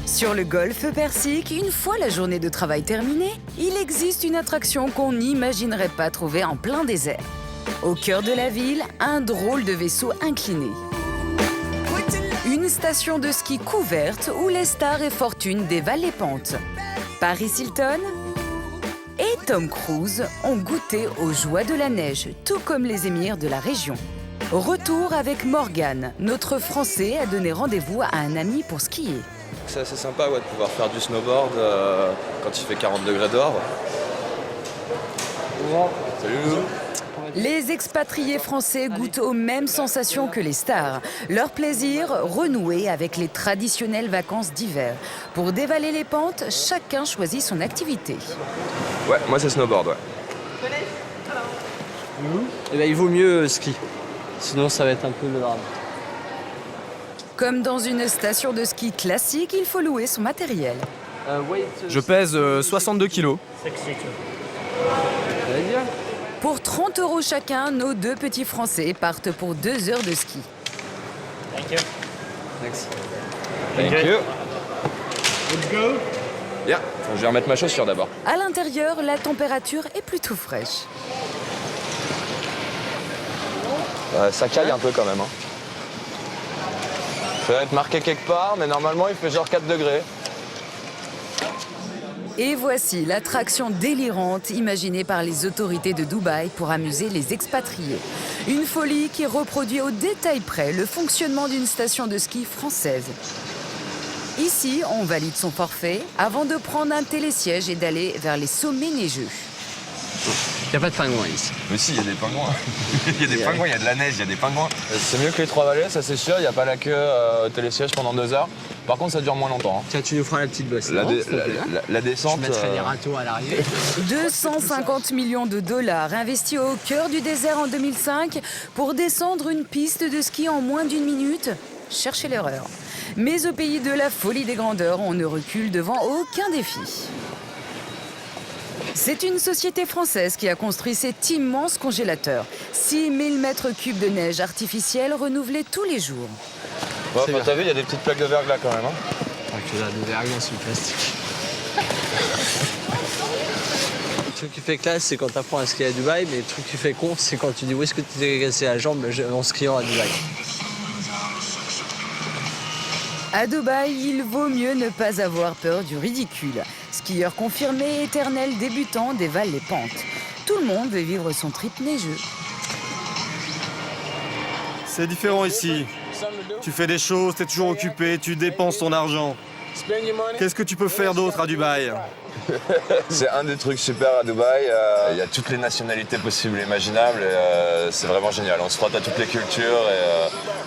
Sur le golfe Persique, une fois la journée de travail terminée, il existe une attraction qu'on n'imaginerait pas trouver en plein désert. Au cœur de la ville, un drôle de vaisseau incliné. Une station de ski couverte où les stars et fortunes dévalent les pentes. Paris Hilton et Tom Cruise ont goûté aux joies de la neige, tout comme les émirs de la région. Retour avec Morgane, notre Français a donné rendez-vous à un ami pour skier. C'est assez sympa de pouvoir faire du snowboard quand il fait 40 degrés dehors. Salut. Les expatriés français goûtent aux mêmes sensations que les stars. Leur plaisir, renouer avec les traditionnelles vacances d'hiver. Pour dévaler les pentes, chacun choisit son activité. Ouais, moi c'est snowboard, ouais. Eh ben, il vaut mieux ski, sinon ça va être un peu le drame. Comme dans une station de ski classique, il faut louer son matériel. Je pèse 62 kilos. Pour 30 € chacun, nos deux petits Français partent pour 2 heures de ski. Thank you. Let's go. Yeah, je vais remettre ma chaussure d'abord. À l'intérieur, la température est plutôt fraîche. Ça caille un peu quand même. Ça va être marqué quelque part, mais normalement il fait genre 4 degrés. Et voici l'attraction délirante imaginée par les autorités de Dubaï pour amuser les expatriés. Une folie qui reproduit au détail près le fonctionnement d'une station de ski française. Ici, on valide son forfait avant de prendre un télésiège et d'aller vers les sommets neigeux. Il n'y a pas de pingouins ici. Mais si, il y a des pingouins. Il y a des pingouins, il y a de la neige, il y a des pingouins. C'est mieux que les Trois-Vallées, ça c'est sûr. Il n'y a pas la queue au télésiège pendant 2 heures. Par contre, ça dure moins longtemps. Tiens, tu nous feras la petite bosse. La descente. Je mettrai des râteaux à l'arrière. 250 millions de dollars investis au cœur du désert en 2005 pour descendre une piste de ski en moins d'1 minute. Cherchez l'erreur. Mais au pays de la folie des grandeurs, on ne recule devant aucun défi. C'est une société française qui a construit cet immense congélateur. 6000 mètres cubes de neige artificielle renouvelée tous les jours. Ouais, t'as vu, il y a des petites plaques de verglas quand même. Que là, de verglas sur le plastique. Le truc qui fait classe, c'est quand t'apprends à skier à Dubaï, mais le truc qui fait con, c'est quand tu dis où est-ce que tu t'es cassé la jambe en skiant à Dubaï. À Dubaï, il vaut mieux ne pas avoir peur du ridicule. Skieur confirmé, éternel débutant dévale les pentes. Tout le monde veut vivre son trip neigeux. C'est différent ici. Tu fais des choses, t'es toujours occupé, tu dépenses ton argent. Qu'est-ce que tu peux faire d'autre à Dubaï? C'est un des trucs super à Dubaï. Il y a toutes les nationalités possibles et imaginables. Et, c'est vraiment génial. On se frotte à toutes les cultures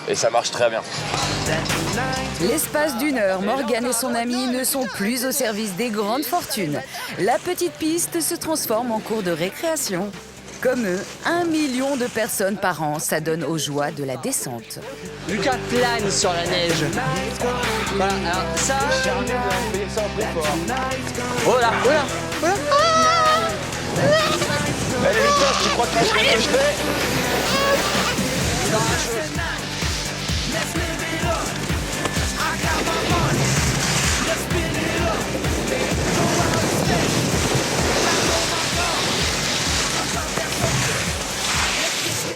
et ça marche très bien. L'espace d'1 heure, Morgane et son ami ne sont plus au service des grandes fortunes. La petite piste se transforme en cours de récréation. Comme eux, 1 million de personnes par an s'adonnent aux joies de la descente. Lucas plane sur la neige. Voilà, alors ça... Oh là, oh là, oh là. Allez Lucas, tu crois que tu sais ce que je fais?